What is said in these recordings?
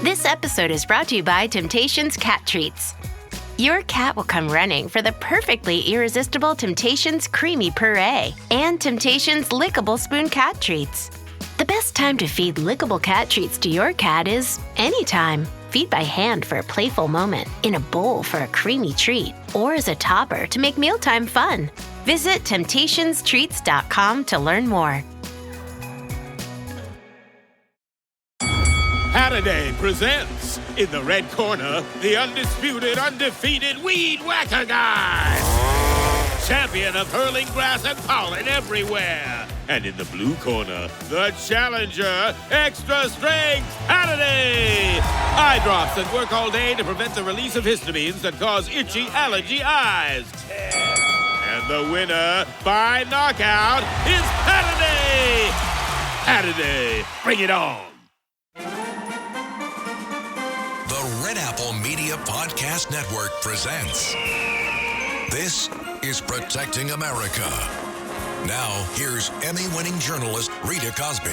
This episode is brought to you by Temptations Cat Treats. Your cat will come running for the perfectly irresistible Temptations Creamy Puree and Temptations Lickable Spoon Cat Treats. The best time to feed lickable cat treats to your cat is anytime. Feed by hand for a playful moment, in a bowl for a creamy treat, or as a topper to make mealtime fun. Visit TemptationsTreats.com to learn more. Saturday presents, in the red corner, the undisputed, undefeated Weed Whacker Guy. Champion of hurling grass and pollen everywhere. And in the blue corner, the challenger, extra strength Saturday. Eye drops that work all day to prevent the release of histamines that cause itchy allergy eyes. And the winner by knockout is Saturday. Saturday, bring it on. The Red Apple Media Podcast Network presents This is Protecting America. Now, here's Emmy-winning journalist Rita Cosby.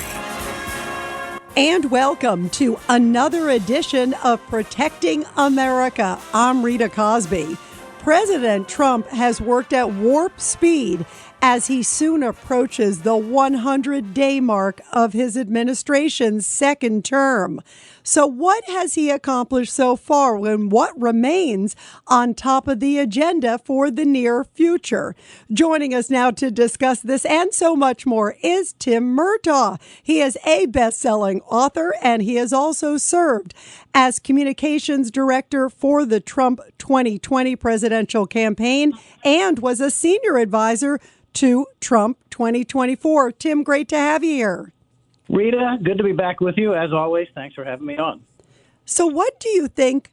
And welcome to another edition of Protecting America. I'm Rita Cosby. President Trump has worked at warp speed as he soon approaches the 100-day mark of his administration's second term. So what has he accomplished so far, and what remains on top of the agenda for the near future? Joining us now to discuss this and so much more is Tim Murtaugh. He is a best-selling author, and he has also served as communications director for the Trump 2020 presidential campaign and was a senior advisor to Trump 2024. Tim, great to have you here. Rita, good to be back with you. As always, thanks for having me on. So what do you think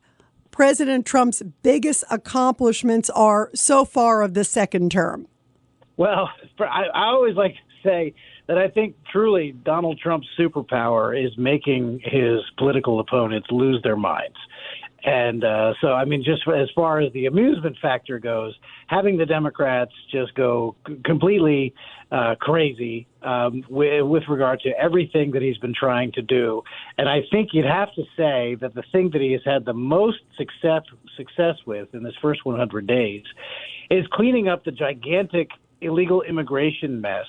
President Trump's biggest accomplishments are so far of the second term? Well, I always like to say that I think truly Donald Trump's superpower is making his political opponents lose their minds. And so, I mean, just as far as the amusement factor goes, having the Democrats just go completely crazy with regard to everything that he's been trying to do. And I think you'd have to say that the thing that he has had the most success with in this first 100 days is cleaning up the gigantic illegal immigration mess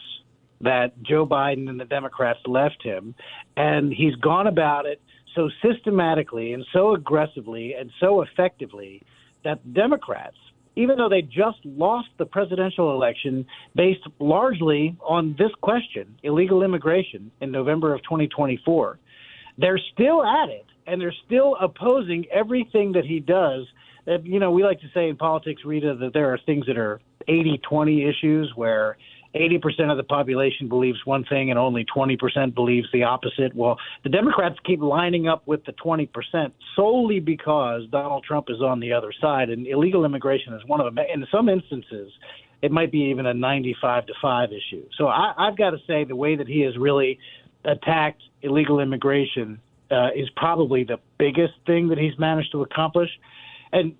that Joe Biden and the Democrats left him. And he's gone about it so systematically and so aggressively and so effectively that Democrats, even though they just lost the presidential election based largely on this question, illegal immigration, in November of 2024, they're still at it, and they're still opposing everything that he does. You know, we like to say in politics, Rita, that there are things that are 80-20 issues where 80% of the population believes one thing and only 20% believes the opposite. Well, the Democrats keep lining up with the 20% solely because Donald Trump is on the other side, and illegal immigration is one of them. In some instances, it might be even a 95-5 issue. So I've got to say the way that he has really attacked illegal immigration is probably the biggest thing that he's managed to accomplish. And,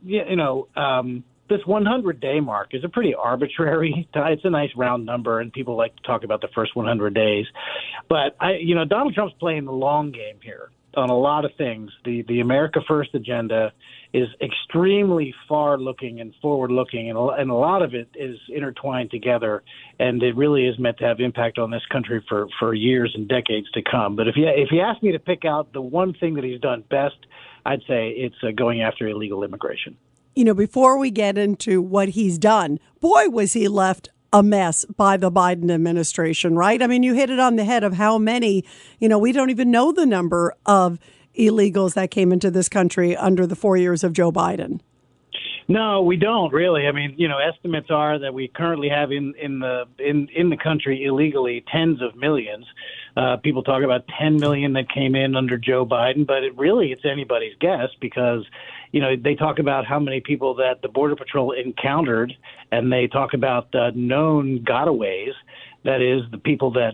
this 100-day mark is a pretty arbitrary. It's a nice round number, and people like to talk about the first 100 days. But, Donald Trump's playing the long game here on a lot of things. The America First agenda is extremely far-looking and forward-looking, and a lot of it is intertwined together, and it really is meant to have impact on this country for years and decades to come. But if you ask me to pick out the one thing that he's done best, I'd say it's going after illegal immigration. You know, before we get into what he's done, boy, was he left a mess by the Biden administration, right? I mean, you hit it on the head of how many, we don't even know the number of illegals that came into this country under the 4 years of Joe Biden. No, we don't really. I mean, estimates are that we currently have in the country illegally tens of millions. People talk about 10 million that came in under Joe Biden, but it's anybody's guess because, they talk about how many people that the Border Patrol encountered, and they talk about known gotaways. That is, the people that,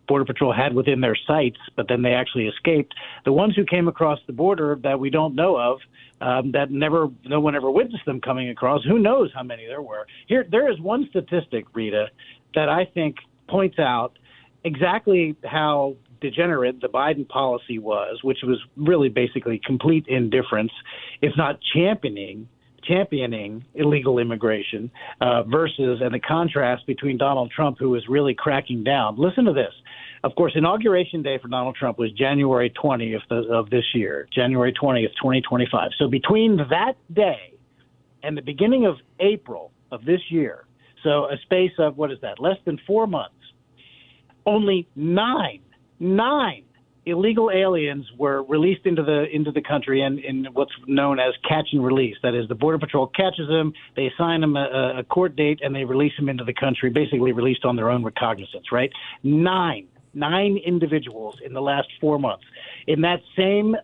Border Patrol had within their sights, but then they actually escaped. The ones who came across the border that we don't know of, that no one ever witnessed them coming across. Who knows how many there were? There is one statistic, Rita, that I think points out exactly how degenerate the Biden policy was, which was really basically complete indifference, if not championing illegal immigration versus, and the contrast between Donald Trump, who is really cracking down. Listen to this. Of course, Inauguration Day for Donald Trump was January 20th of this year, January 20th, 2025. So between that day and the beginning of April of this year, so a space of, what is that, less than 4 months, only nine illegal aliens were released into the country and in what's known as catch and release. That is, the Border Patrol catches them, they assign them a court date, and they release them into the country, basically released on their own recognizance, right? Nine individuals in the last 4 months. In that same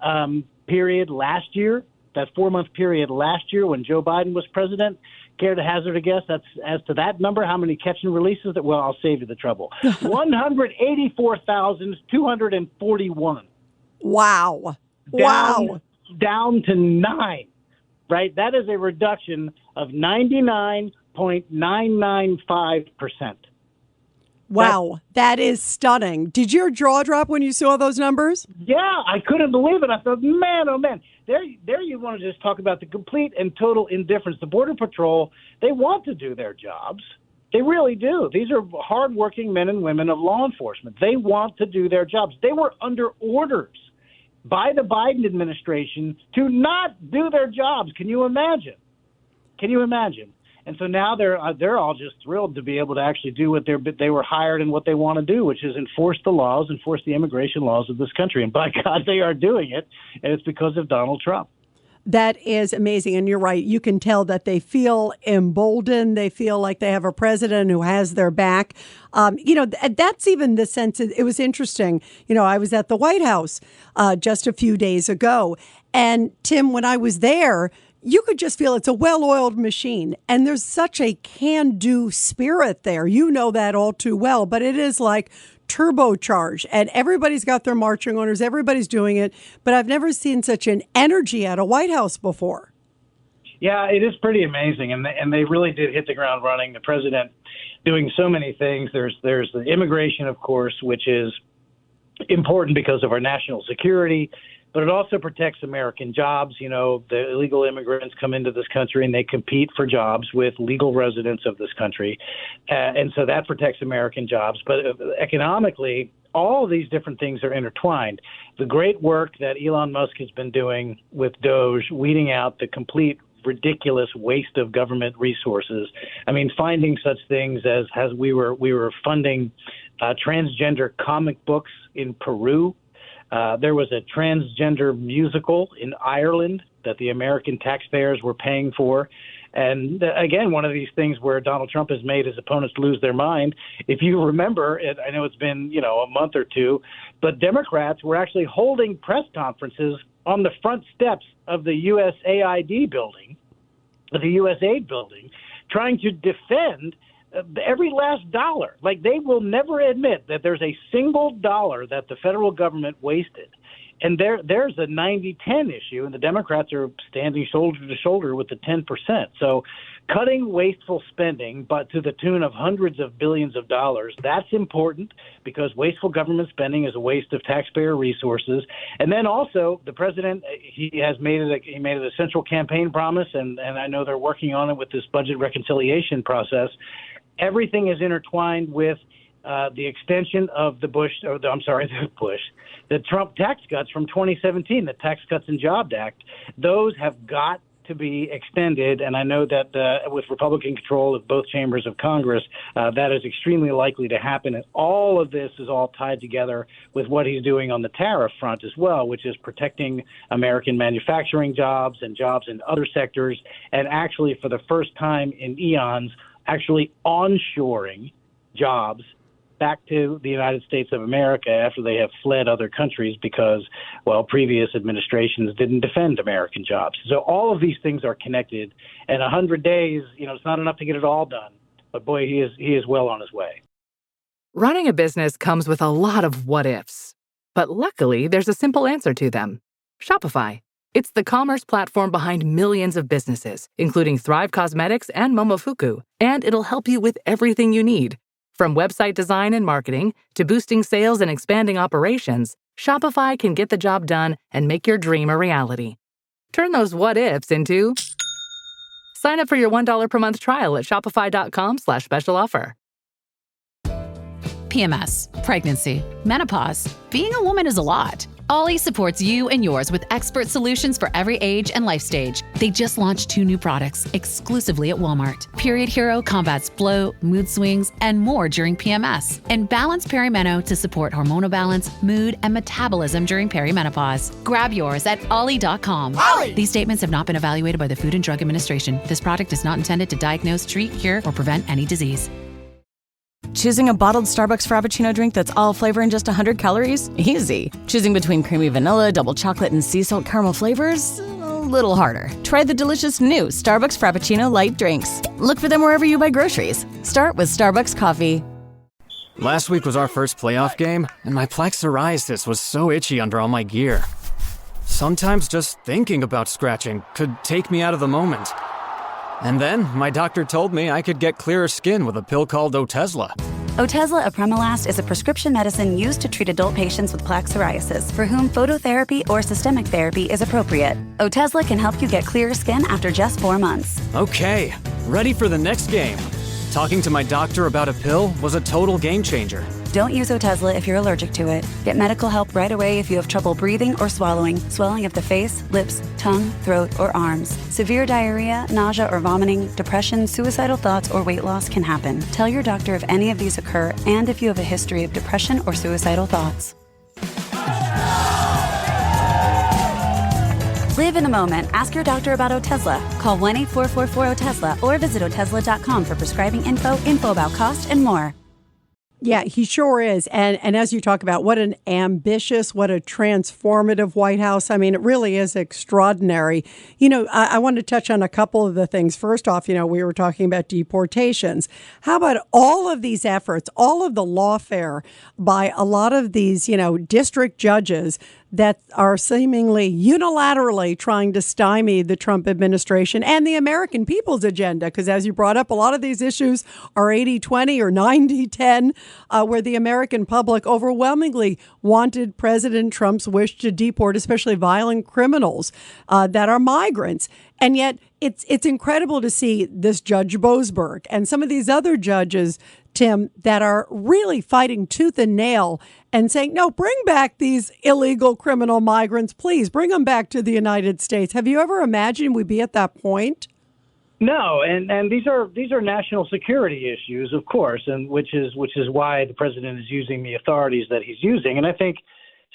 period last year, that 4-month period last year when Joe Biden was president, care to hazard a guess as to that number, how many catch and releases? Well, I'll save you the trouble. 184,241. Wow. Down to 9, right? That is a reduction of 99.995%. Wow, that is stunning. Did your jaw drop when you saw those numbers? Yeah, I couldn't believe it. I thought, man, oh, man. There you want to just talk about the complete and total indifference. The Border Patrol, they want to do their jobs. They really do. These are hardworking men and women of law enforcement. They want to do their jobs. They were under orders by the Biden administration to not do their jobs. Can you imagine? And so now they're all just thrilled to be able to actually do what they were hired and what they want to do, which is enforce the immigration laws of this country. And by God, they are doing it, and it's because of Donald Trump. That is amazing. And you're right. You can tell that they feel emboldened. They feel like they have a president who has their back. That's even the sense. It was interesting. I was at the White House just a few days ago. And Tim, when I was there, you could just feel it's a well-oiled machine. And there's such a can-do spirit there. You know that all too well. But it is like turbocharged. And everybody's got their marching orders. Everybody's doing it. But I've never seen such an energy at a White House before. Yeah, it is pretty amazing. And they really did hit the ground running. The president doing so many things. There's the immigration, of course, which is important because of our national security. But it also protects American jobs. The illegal immigrants come into this country and they compete for jobs with legal residents of this country. And so that protects American jobs. But economically, all of these different things are intertwined. The great work that Elon Musk has been doing with Doge, weeding out the complete ridiculous waste of government resources. I mean, finding such things as we were funding transgender comic books in Peru. There was a transgender musical in Ireland that the American taxpayers were paying for. And again, one of these things where Donald Trump has made his opponents lose their mind. If you remember, I know it's been, a month or two, but Democrats were actually holding press conferences on the front steps of the USAID building, the USAID building, trying to defend every last dollar. Like, they will never admit that there's a single dollar that the federal government wasted. And there's a 90-10 issue, and the Democrats are standing shoulder to shoulder with the 10%. So cutting wasteful spending, but to the tune of hundreds of billions of dollars, that's important because wasteful government spending is a waste of taxpayer resources. And then also the president, he made it a central campaign promise, and I know they're working on it with this budget reconciliation process. Everything is intertwined with the extension of the Trump tax cuts from 2017, the Tax Cuts and Jobs Act. Those have got to be extended, and I know that with Republican control of both chambers of Congress, that is extremely likely to happen. And all of this is all tied together with what he's doing on the tariff front as well, which is protecting American manufacturing jobs and jobs in other sectors, and actually for the first time in eons, actually onshoring jobs back to the United States of America after they have fled other countries because, previous administrations didn't defend American jobs. So all of these things are connected. And 100 days, it's not enough to get it all done. But boy, he is well on his way. Running a business comes with a lot of what ifs. But luckily, there's a simple answer to them. Shopify. It's the commerce platform behind millions of businesses, including Thrive Cosmetics and Momofuku. And it'll help you with everything you need. From website design and marketing to boosting sales and expanding operations, Shopify can get the job done and make your dream a reality. Turn those what ifs into... Sign up for your $1 per month trial at shopify.com/special offer. PMS, pregnancy, menopause. Being a woman is a lot. Ollie supports you and yours with expert solutions for every age and life stage. They just launched 2 new products exclusively at Walmart. Period Hero combats bloat, mood swings, and more during PMS. And Balance Perimeno to support hormonal balance, mood, and metabolism during perimenopause. Grab yours at ollie.com. Ollie! These statements have not been evaluated by the Food and Drug Administration. This product is not intended to diagnose, treat, cure, or prevent any disease. Choosing a bottled Starbucks Frappuccino drink that's all flavor and just 100 calories? Easy. Choosing between creamy vanilla, double chocolate, and sea salt caramel flavors? A little harder. Try the delicious new Starbucks Frappuccino light drinks. Look for them wherever you buy groceries. Start with Starbucks coffee. Last week was our first playoff game, and my plaque psoriasis was so itchy under all my gear. Sometimes just thinking about scratching could take me out of the moment. And then my doctor told me I could get clearer skin with a pill called Otezla. Otezla apremilast is a prescription medicine used to treat adult patients with plaque psoriasis for whom phototherapy or systemic therapy is appropriate. Otezla can help you get clearer skin after just 4 months. Okay, ready for the next game. Talking to my doctor about a pill was a total game changer. Don't use Otezla if you're allergic to it. Get medical help right away if you have trouble breathing or swallowing, swelling of the face, lips, tongue, throat, or arms. Severe diarrhea, nausea or vomiting, depression, suicidal thoughts, or weight loss can happen. Tell your doctor if any of these occur and if you have a history of depression or suicidal thoughts. Live in the moment. Ask your doctor about Otezla. Call 1-844-4-OTEZLA or visit Otezla.com for prescribing info about cost, and more. Yeah, he sure is. And as you talk about, what an ambitious, what a transformative White House. I mean, it really is extraordinary. You know, I want to touch on a couple of the things. First off, you know, we were talking about deportations. How about all of these efforts, all of the lawfare by a lot of these, you know, district judges that are seemingly unilaterally trying to stymie the Trump administration and the American people's agenda? Because as you brought up, a lot of these issues are 80-20 or 90-10, where the American public overwhelmingly wanted President Trump's wish to deport, especially violent criminals that are migrants. And yet it's incredible to see this Judge Boasberg and some of these other judges, Tim, that are really fighting tooth and nail and saying, no, bring back these illegal criminal migrants, please bring them back to the United States. Have you ever imagined we'd be at that point? No, and these are national security issues, of course, and which is why the president is using the authorities that he's using. And I think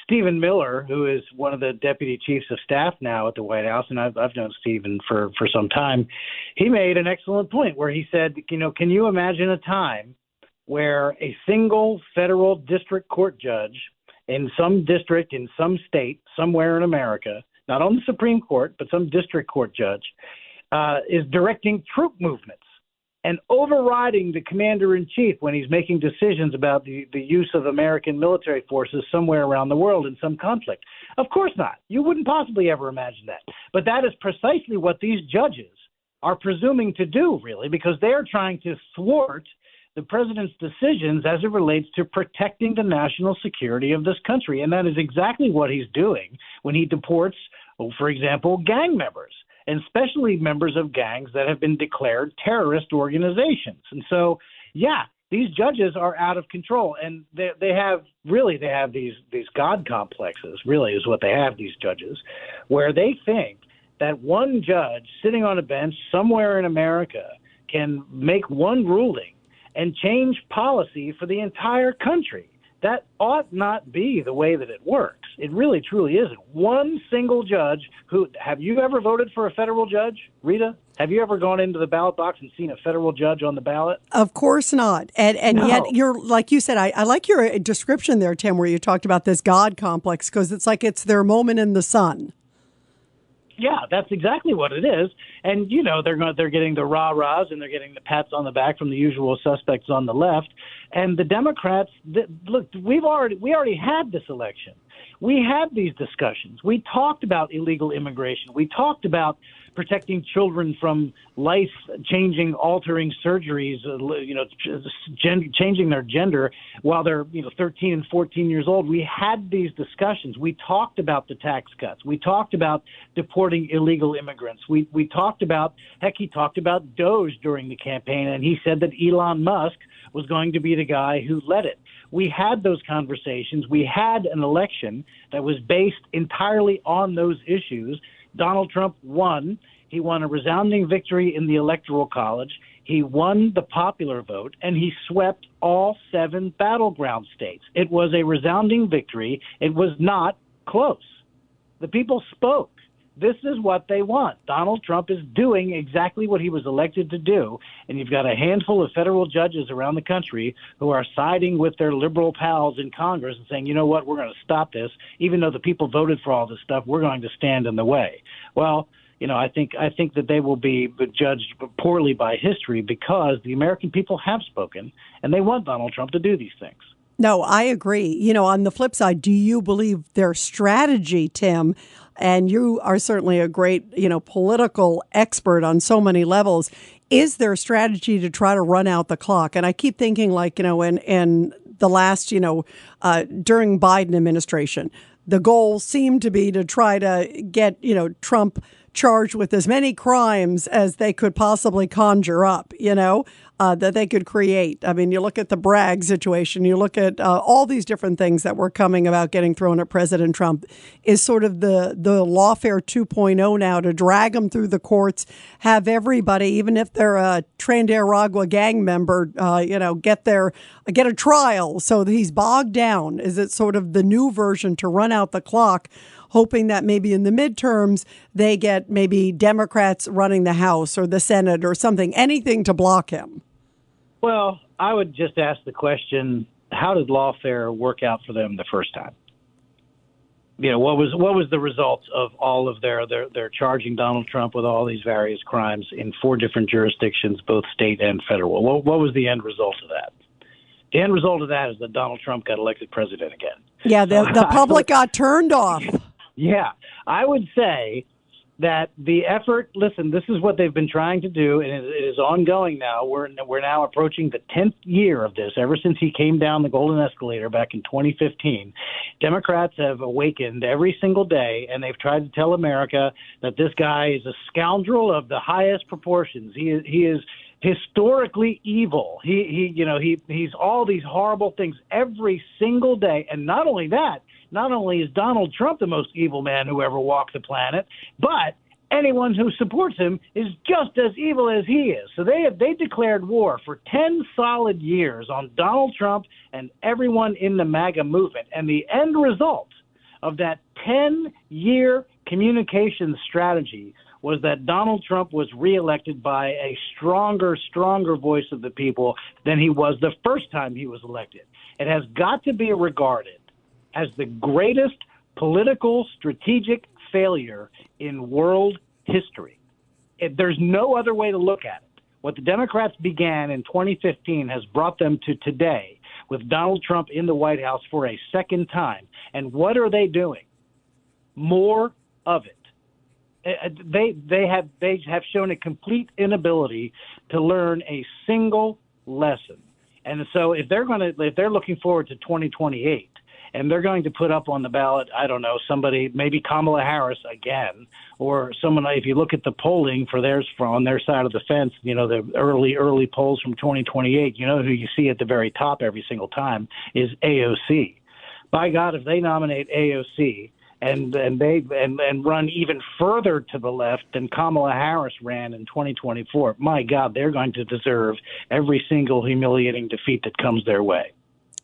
Stephen Miller, who is one of the deputy chiefs of staff now at the White House, and I've known Stephen for some time, he made an excellent point where he said, you know, can you imagine a time where a single federal district court judge in some district, in some state, somewhere in America, not on the Supreme Court, but some district court judge, is directing troop movements and overriding the commander-in-chief when he's making decisions about the use of American military forces somewhere around the world in some conflict? Of course not. You wouldn't possibly ever imagine that. But that is precisely what these judges are presuming to do, really, because they're trying to thwart the president's decisions as it relates to protecting the national security of this country. And that is exactly what he's doing when he deports, for example, gang members, and especially members of gangs that have been declared terrorist organizations. And so, yeah, these judges are out of control, and they have these God complexes, really is what they have, these judges, where they think that one judge sitting on a bench somewhere in America can make one ruling and change policy for the entire country. That ought not be the way that it works. It really, truly isn't. One single judge have you ever voted for a federal judge, Rita? Have you ever gone into the ballot box and seen a federal judge on the ballot? Of course not. And No. yet you're, like you said, I like your description there, Tim, where you talked about this God complex, because it's like it's their moment in the sun. Yeah, that's exactly what it is. And, you know, they're getting the rah-rahs and they're getting the pats on the back from the usual suspects on the left. And the Democrats, look, we already had this election We had these discussions. We talked about illegal immigration. We talked about protecting children from life-changing, altering surgeries, changing their gender while they're 13 and 14 years old. We had these discussions. We talked about the tax cuts. We talked about deporting illegal immigrants. We talked about, heck, he talked about DOGE during the campaign, and he said that Elon Musk was going to be the guy who led it. We had those conversations. We had an election that was based entirely on those issues. Donald Trump won. He won a resounding victory in the Electoral College. He won the popular vote, and he swept all 7 battleground states. It was a resounding victory. It was not close. The people spoke. This is what they want. Donald Trump is doing exactly what he was elected to do, and you've got a handful of federal judges around the country who are siding with their liberal pals in Congress and saying, you know what, we're going to stop this. Even though the people voted for all this stuff, we're going to stand in the way. Well, I think that they will be judged poorly by history because the American people have spoken, and they want Donald Trump to do these things. No, I agree. On the flip side, do you believe their strategy, Tim? And you are certainly a great, political expert on so many levels. Is their strategy to try to run out the clock? And I keep thinking in the last, during Biden administration, the goal seemed to be to try to get, Trump charged with as many crimes as they could possibly conjure up, that they could create. I mean, you look at the Bragg situation, you look at all these different things that were coming about getting thrown at President Trump is sort of the lawfare 2.0 now to drag them through the courts, have everybody, even if they're a Trinidad gang member, get a trial so that he's bogged down. Is it sort of the new version to run out the clock, hoping that maybe in the midterms they get maybe Democrats running the House or the Senate or something, anything to block him? Well, I would just ask the question, how did lawfare work out for them the first time? What was the result of all of their charging Donald Trump with all these various crimes in 4 different jurisdictions, both state and federal? What was the end result of that? The end result of that is that Donald Trump got elected president again. Yeah, the public got turned off. Yeah, I would say that the effort, listen, this is what they've been trying to do, and it is ongoing now. We're now approaching the 10th year of this, ever since he came down the golden escalator back in 2015. Democrats have awakened every single day, and they've tried to tell America that this guy is a scoundrel of the highest proportions. He is historically evil. He's all these horrible things every single day. And not only that, not only is Donald Trump the most evil man who ever walked the planet, but anyone who supports him is just as evil as he is. So they declared war for 10 solid years on Donald Trump and everyone in the MAGA movement. And the end result of that 10-year communication strategy was that Donald Trump was reelected by a stronger voice of the people than he was the first time he was elected. It has got to be regarded as the greatest political strategic failure in world history. There's no other way to look at it. What the Democrats began in 2015 has brought them to today with Donald Trump in the White House for a second time. And what are they doing? More of it. They have shown a complete inability to learn a single lesson. And so if they're looking forward to 2028 and they're going to put up on the ballot, I don't know, somebody, maybe Kamala Harris again, or someone, if you look at the polling on their side of the fence, the early polls from 2028, who you see at the very top every single time is AOC. By God, if they nominate AOC, and run even further to the left than Kamala Harris ran in 2024, my God, they're going to deserve every single humiliating defeat that comes their way.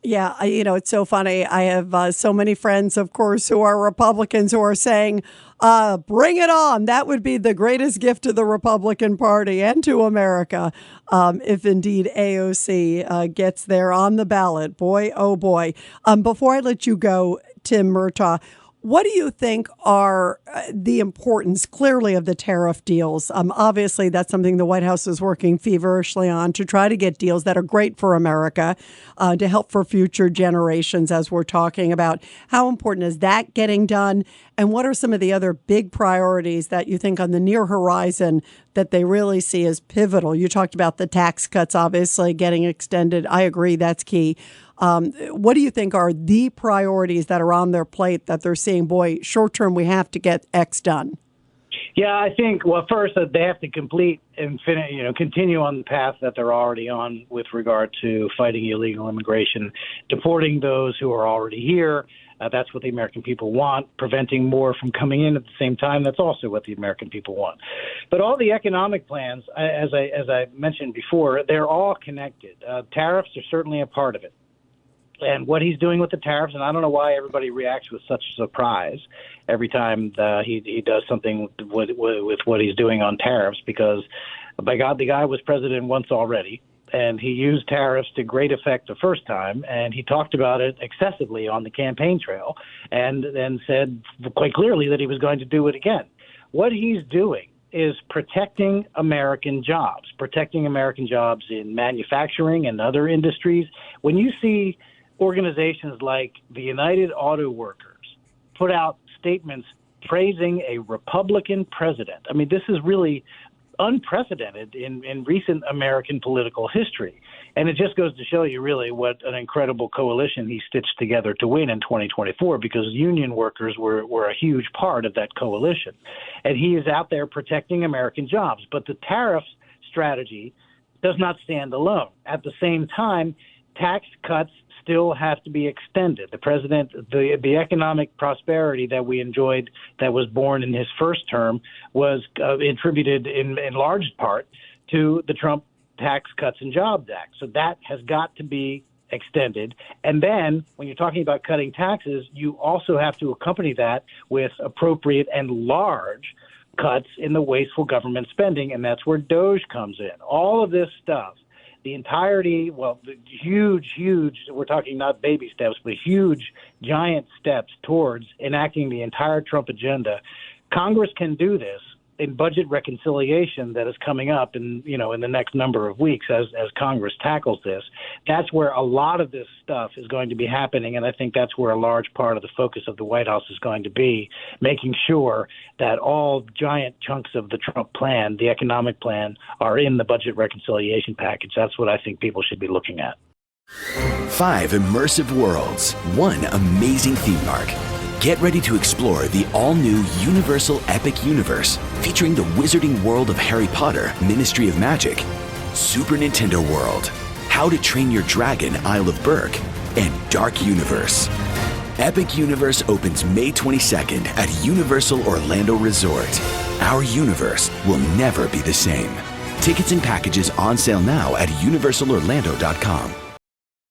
Yeah, it's so funny. I have so many friends, of course, who are Republicans who are saying, bring it on. That would be the greatest gift to the Republican Party and to America if indeed AOC gets there on the ballot. Boy, oh boy. Before I let you go, Tim Murtaugh, What do you think are the importance, clearly, of the tariff deals? Obviously, that's something the White House is working feverishly on to try to get deals that are great for America, to help for future generations, as we're talking about. How important is that getting done? And what are some of the other big priorities that you think on the near horizon that they really see as pivotal? You talked about the tax cuts, obviously, getting extended. I agree, that's key. What do you think are the priorities that are on their plate that they're seeing, boy, short term, we have to get X done? Yeah, I think, well, first, they have to complete and continue on the path that they're already on with regard to fighting illegal immigration, deporting those who are already here. That's what the American people want. Preventing more from coming in at the same time, that's also what the American people want. But all the economic plans, as I mentioned before, they're all connected. Tariffs are certainly a part of it. And what he's doing with the tariffs, and I don't know why everybody reacts with such surprise every time he does something with what he's doing on tariffs, because, by God, the guy was president once already, and he used tariffs to great effect the first time, and he talked about it excessively on the campaign trail, and then said quite clearly that he was going to do it again. What he's doing is protecting American jobs in manufacturing and other industries. When you see organizations like the United Auto Workers put out statements praising a Republican president, I mean, this is really unprecedented in recent American political history. And it just goes to show you really what an incredible coalition he stitched together to win in 2024, because union workers were a huge part of that coalition. And he is out there protecting American jobs. But the tariff strategy does not stand alone. At the same time, tax cuts still have to be extended. The president, the economic prosperity that we enjoyed that was born in his first term was attributed in large part to the Trump Tax Cuts and Jobs Act. So that has got to be extended. And then when you're talking about cutting taxes, you also have to accompany that with appropriate and large cuts in the wasteful government spending. And that's where DOGE comes in. All of this stuff, the entirety, the huge, we're talking not baby steps, but huge, giant steps towards enacting the entire Trump agenda. Congress can do this in budget reconciliation that is coming up in the next number of weeks as Congress tackles this. That's where a lot of this stuff is going to be happening, and I think that's where a large part of the focus of the White House is going to be, making sure that all giant chunks of the Trump plan, the economic plan, are in the budget reconciliation package. That's what I think people should be looking at. 5 immersive worlds, 1 amazing theme park. Get ready to explore the all-new Universal Epic Universe, featuring the wizarding world of Harry Potter, Ministry of Magic, Super Nintendo World, How to Train Your Dragon, Isle of Berk, and Dark Universe. Epic Universe opens May 22nd at Universal Orlando Resort. Our universe will never be the same. Tickets and packages on sale now at universalorlando.com.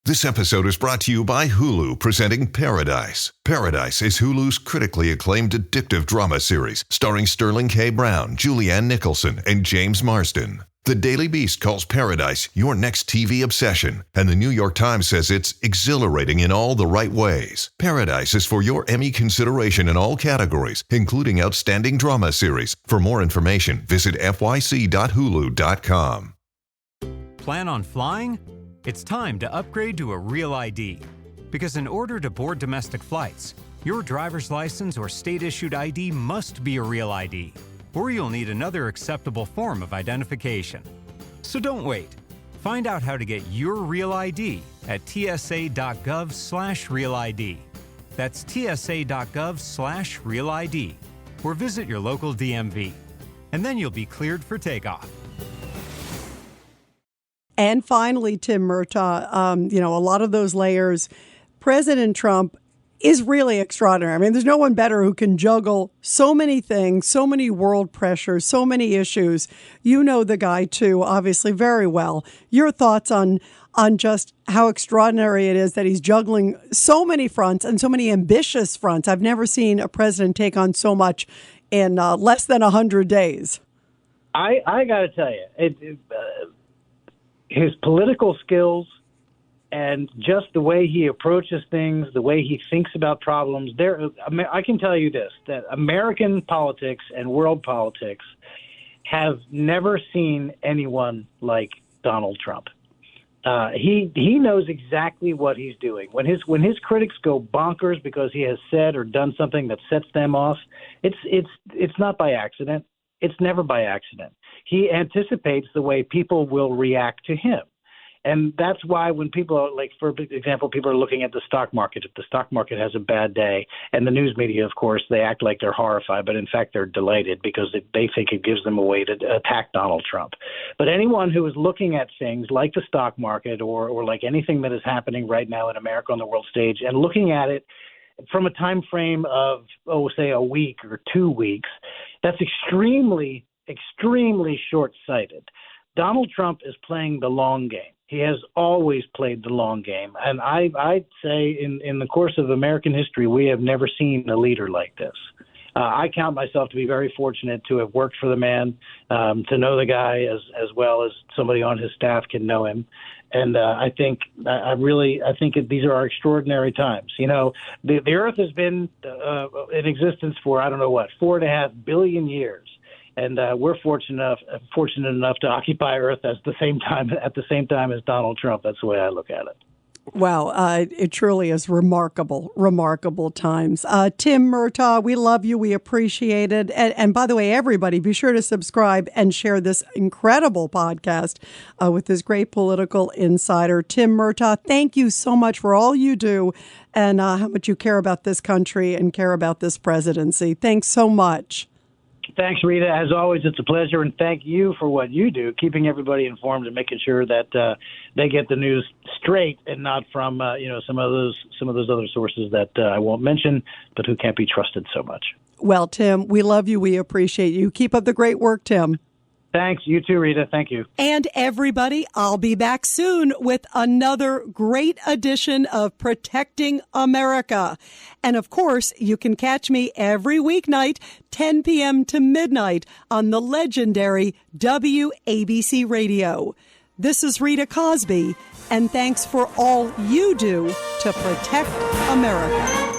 This episode is brought to you by Hulu, presenting Paradise. Paradise is Hulu's critically acclaimed addictive drama series, starring Sterling K. Brown, Julianne Nicholson, and James Marsden. The Daily Beast calls Paradise your next TV obsession, and the New York Times says it's exhilarating in all the right ways. Paradise is for your Emmy consideration in all categories, including Outstanding Drama Series. For more information, visit fyc.hulu.com. Plan on flying? It's time to upgrade to a Real ID. Because in order to board domestic flights, your driver's license or state-issued ID must be a Real ID, or you'll need another acceptable form of identification. So don't wait. Find out how to get your Real ID at tsa.gov/RealID. That's tsa.gov/RealID, or visit your local DMV. And then you'll be cleared for takeoff. And finally, Tim Murtaugh, a lot of those layers, President Trump is really extraordinary. I mean, there's no one better who can juggle so many things, so many world pressures, so many issues. You know the guy, too, obviously, very well. Your thoughts on just how extraordinary it is that he's juggling so many fronts and so many ambitious fronts. I've never seen a president take on so much in less than 100 days. I got to tell you, his political skills And just the way he approaches things, the way he thinks about problems, I can tell you this, that American politics and world politics have never seen anyone like Donald Trump. He knows exactly what he's doing. When his critics go bonkers because he has said or done something that sets them off, it's not by accident. It's never by accident. He anticipates the way people will react to him. And that's why when people are, like, for example, people are looking at the stock market, if the stock market has a bad day, and the news media, of course, they act like they're horrified, but in fact they're delighted because they think it gives them a way to attack Donald Trump. But anyone who is looking at things like the stock market or like anything that is happening right now in America on the world stage and looking at it from a time frame of, say a week or 2 weeks, that's extremely, extremely short-sighted. Donald Trump is playing the long game. He has always played the long game. And I'd say in the course of American history, we have never seen a leader like this. I count myself to be very fortunate to have worked for the man, to know the guy as well as somebody on his staff can know him. And I think these are our extraordinary times. You know, the Earth has been in existence for, 4.5 billion years. And we're fortunate enough to occupy Earth at the same time as Donald Trump. That's the way I look at it. Wow, it truly is remarkable times. Tim Murtaugh, we love you. We appreciate it. And by the way, everybody, be sure to subscribe and share this incredible podcast with this great political insider, Tim Murtaugh. Thank you so much for all you do and how much you care about this country and care about this presidency. Thanks so much. Thanks, Rita. As always, it's a pleasure, and thank you for what you do, keeping everybody informed and making sure that they get the news straight and not from some of those other sources that I won't mention, but who can't be trusted so much. Well, Tim, we love you. We appreciate you. Keep up the great work, Tim. Thanks. You too, Rita. Thank you. And everybody, I'll be back soon with another great edition of Protecting America. And of course, you can catch me every weeknight, 10 p.m. to midnight on the legendary WABC Radio. This is Rita Cosby, and thanks for all you do to protect America.